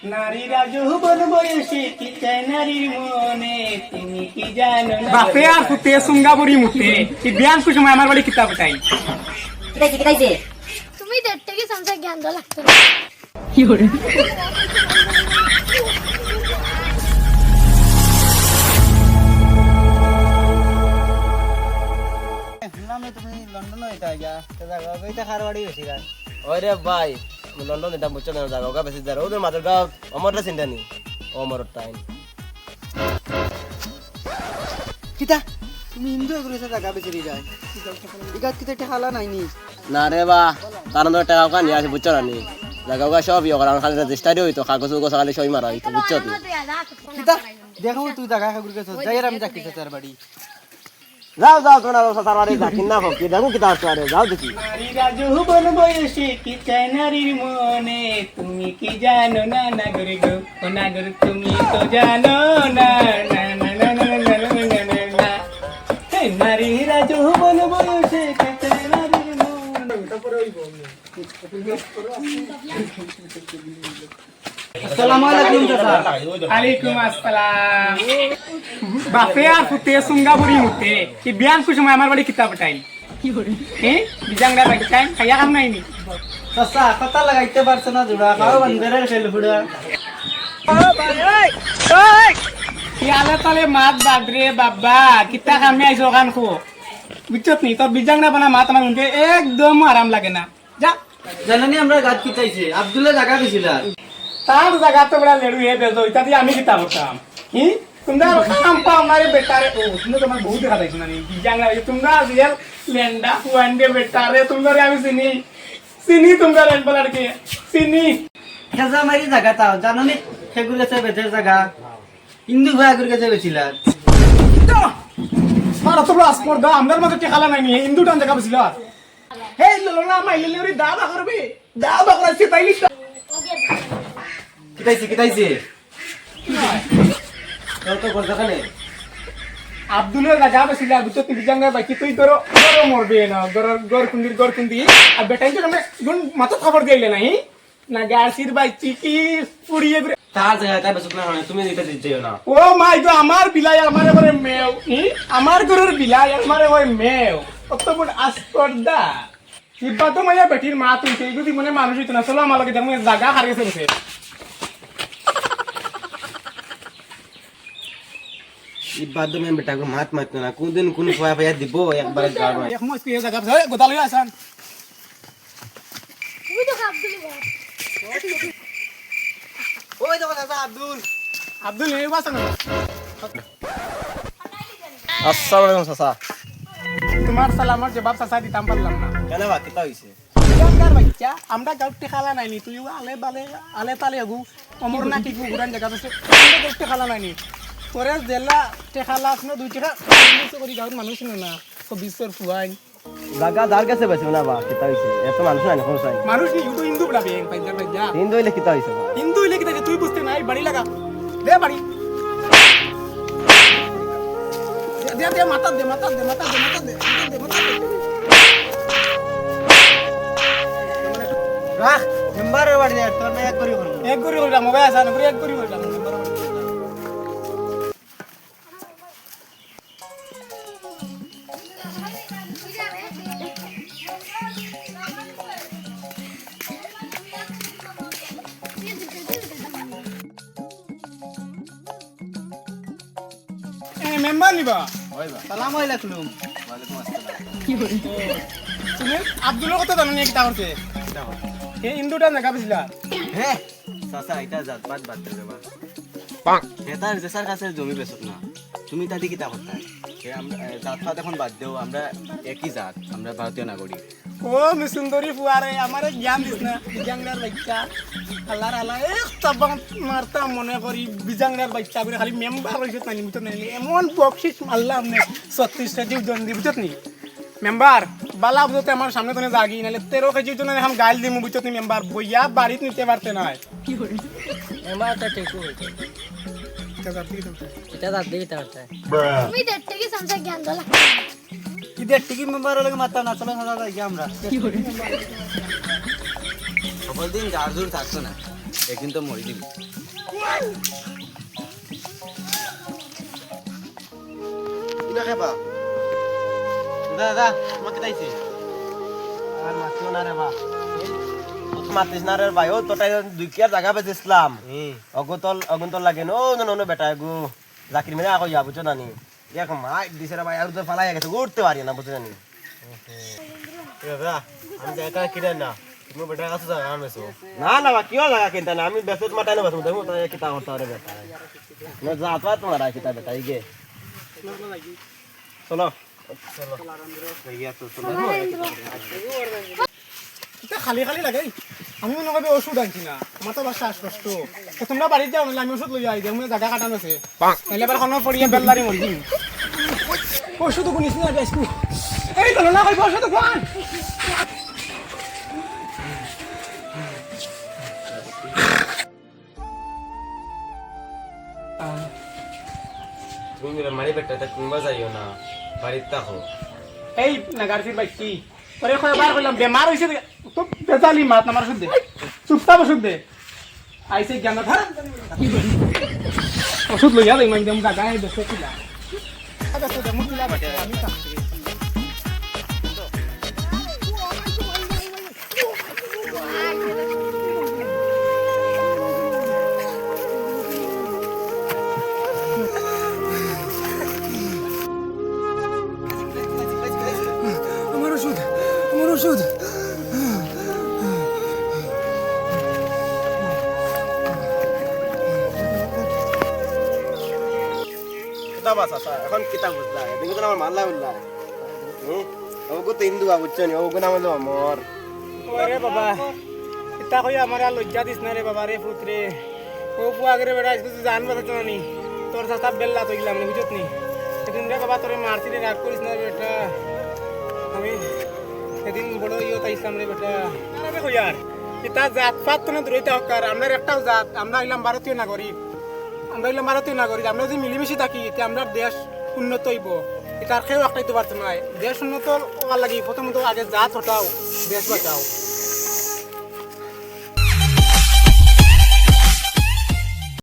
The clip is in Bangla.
নারীরা যৌবন বয়সে কি চায় নারীর মনে তুমি কি জানো না বাপে আর পুতে সুঙ্গাবুরি মুতে কি বিয়ান কো সময় আমার বাড়ি কিতাব তাই কিতাইছে তুমি দেড় থেকে সংসার জ্ঞান দেওয়া লাগতো না। কি করে তুমি লন্ডন হইতা যা জায়গা কইতা খারবাড়ি হইছি গা ওরে ভাই লন্ডন এটা বুঝছো না জায়গা ওগা বেশি যারা ওদের মাথার গাঁও অমরটা চিন্তা নি অমর টাইম কিতা তুমি হিন্দু এগুলো জায়গা বেচি যায় ইগা কিতা ঠালা নাইনি না রে বা কারণ তো টাকা কানি আছে বুঝছো না নি জায়গা ওগা সবই ওগা খালি রেজিস্টারই হইতো কাগজ ওগা খালি সই মারা হইতো বুঝছো তুই কিতা দেখো তুই জায়গা খাগুর কাছে যাই আর আমি যাকি তার বাড়ি যাও যাও তোমরা সাতার বাড়ি যাকি না কি দেখো কিতা আসছে আরে যাও দেখি নারীরা যৌবন বয়সে কি চায় নারীর মনে তুমি কি জানো না নাগর গো ও নাগর তুমি তো জানো না না না না না না না না না না হে নারীরা যৌবন বয়সে কি চায় নারীর মনে আসসালামু আলাইকুম চাচা আলাইকুম আসসালাম বাপে আর পুতে সুঙ্গাবুরি মুতে কি বিয়ান কো সময় আমার বাড়ি কিতাব তাই কি করে বিজাংরা বাড়ি তাই খাইয়া কাম নাইনি চাচা কথা লাগাইতে পারছ না জোড়া খাও বন্ধের খেল ফুড়া ইয়ালে তালে মাত বাদরে বাবা কিতা কামে আইছো কান খো বুঝছত নি তোর বিজাংরা বানা মাত আমার মুখে একদম আরাম লাগে না যা জানানি আমরা গাছ কিতাইছে আব্দুল্লাহ জায়গা দিছিলা তার জায়গা তো বড় লেড়ু হে বেজো ইতা দিয়ে আমি কিতা করতাম কি তোমরা কাম পাও মারে বেটারে ও তুমি তোমার বহুত দেখা দেখছ না নি বিজাংরা তোমরা রিয়েল লেন্ডা ওয়ান্ডে বেটারে তোমরা আমি চিনি তোমরা রেন বলার কি চিনি খেজা মারি জায়গা তাও জানানি সেগুর কাছে বেচের জায়গা হিন্দু ভাইগুর কাছে বেছিলা মারা তো রাসমর দা আমরার মধ্যে টেকালা নাই নি হিন্দু টান জায়গা বসিল হে ললনা মাইলে রে দাদা করবে দাদা করাইছে তাইলি কিতাইছে তোর তো করতে খানে আব্দুলের রাজা বসিল বুঝছো তুই বিজাঙ্গা বাকি তুই তোর গরো মরবে না গর কুন্দি আর বেটাই তো আমি গুণ মাথা খবর দিলে নাই না গাছির বাইচি কি পুড়িয়ে তার জায়গা তাই বেশি না তুমি দিতে দিতেও না ও মাই গো আমার বিলাই আমার এবারে মেও আমার গরুর বিলাই আমার এবারে মেও কত বড় আস্পর্দা ইবা তো মাইয়া বেটির মা তুই সেই যদি মনে মানুষ হইতো না চলো আমার লগে দেখো জায়গা হারিয়েছে বসে ইবাদ মে বেটা কো মাত মাত না কোন দিন কোন ফয়া ফয়া দিব একবার গাড় মার এক মস্ত এই জায়গা বসে গোদাল হই আসান তুমি তো আব্দুল বাপ ওই দেখো চাচা আব্দুল আব্দুল এই বাসা না আসসালামু আলাইকুম চাচা তোমার সালামের জবাব চাচা দিতাম পারলাম না কেন বা কিতা হইছে জানগার বাচ্চা আমরা গাউতে খালা নাইনি তুই আলে তালে আগু অমর না কি গুরান জায়গা বসে আমরা গাউতে খালা নাইনি পরে জেলা টেখালা আসনো 2 টাকা করি গাউর মানুষ না তো বিশ্বর ফুয়াই জায়গা দার কাছে বেশি না বা কিতা হইছে এত মানুষ নাই কোন সাই মানুষ কি ইউটো হিন্দু বলা বেং পাইদার ভাইয়া হিন্দু হইলে কিতা হইছে বা হিন্দু হইলে কি থাকে তুই বুঝতে নাই বাড়ি লাগা দে বাড়ি দে মাথা দে রাখ মেম্বারের বাড়ি যায় তোর না এক করি বল এক করি হইলা মোবাইল আসা না এক করি হইলা মেম্বার নিবা সালাম আলাইকুম তুমি আব্দুলের কথা জানো নি কিতা করছে এই হিন্দুটা জায়গা পেছিলা হে চাচা এটা জাত বাদ বাদ দে বা এটা রেসার কাছে জমি বেচত না তুমি তাদি কিতা করতা সে আমরা জাত পাত এখন বাদ দেও আমরা একই জাত আমরা ভারতীয় নাগরিক ও মিসুন্দরী ফুয়ারে আমারে জ্ঞান দিস না বিজাংলার বাচ্চা আল্লাহ এক তাবাং মারতা মনে করি বিজাংলার বাচ্চা করে খালি মেম্বার হইছে না নিমিত নাই এমন বকশিস মারলাম নে 36টা জীব জন দি বুঝত নি মেম্বার বালা বুঝতে আমার সামনে তোনে জাগি নালে 13 কেজি জন এখন গাইল দিমু বুঝত নি মেম্বার বইয়া বাড়িতে নিতে পারতে না কি করি মেম্বার তো ঠিক হইছে এটা দাদ দিতে পারতে তুমি দেড় থেকে সংসার জ্ঞান দেওয়া লাগতো না। ইদের টিকি মেম্বার লাগে মাথা না চলো সাদা যাই আমরা সকল দিন গাজুর থাকতো না একদিন তো মরি দিবি। দাদা দাদা তোমাকে তাইছে আর মাতিও না রে বা মাতিস না রে ভাই ও তোটাই দুইকিয়ার জায়গা বেঁচেছিলাম অগন্তল লাগে নো নো বেটা গু জাকির মেরে আকো যা বুঝছো নানি দেখ মাই দিছে রে ভাই আর তো ফালাই গেছে উঠতে পারি না বুঝছো নানি দাদা আমি জায়গা কিনে না তুমি বেটা কাছে জায়গা আনছো না না বা কিও জায়গা কিনতে না আমি বেসত মাটাই না বসু দেখো তাই কিতা করতে রে বেটা না যাতবা তোমার কিতা বেটা ইগে চলো এটা খালি খালি লাগে আমি মনে করি ওষুধ আনছি না আমার তো আবার শ্বাসকষ্ট তো তোমরা বাড়িতে যাও নাহলে আমি ওষুধ লই যাই আমি জায়গা কাটানো আছে তাহলে এবার কোনো পড়িয়া বেল্লারি মরি দিন ওষুধ কোনিস না যাইছু এই তো না কইব ওষুধ কোন তুমি মেরে মারি বেটা তা কিংবা যাইও না বাড়িতে থাকো এই নাগারসির বাইকি পরে কয়বার কইলাম বেমার হইছে তো বেজালি মাত আমার ওষুধ দে চুপচাপ ওষুধ দে আইছে জ্ঞান ধর ওষুধ লইয়া দেই মানে দেম গাগায় দেখতে কিলা আচ্ছা তো দেমু কিলা বাটে আমি থাকছি আমার ওষুধ কিতা বাস আসা এখন কিতা বুঝলা দেখো তো আমার মাল্লা বুঝলা ওগো তো হিন্দু বুঝছো নি ওগো নাম হলো আমার ওরে বাবা ইতা কই আমার আর লজ্জা দিস না রে বাবা রে পুত্রে ও পুয়াগরে বেড়া আইছ তুই জান বাতা নি তোর সাথে বেল্লা তো গিলাম নি বুঝত নি সেদিন রে বাবা তোরে মারছি রে রাগ করিস না বেটা আমি সেদিন বড় ইয়ত আইছিলাম রে বেটা আরে কই আর ইতা জাত পাত তো না দূরইতে হকার আমরা একটাও জাত আমরা হইলাম ভারতীয় নাগরিক আমরা যদি মিলিমিশি থাকি তে আমরা দেশ উন্নত হইব এটার কেউ একটাই তো পারতো না দেশ উন্নত হওয়ার লাগি প্রথমত আগে জাত হটাও দেশ বাঁচাও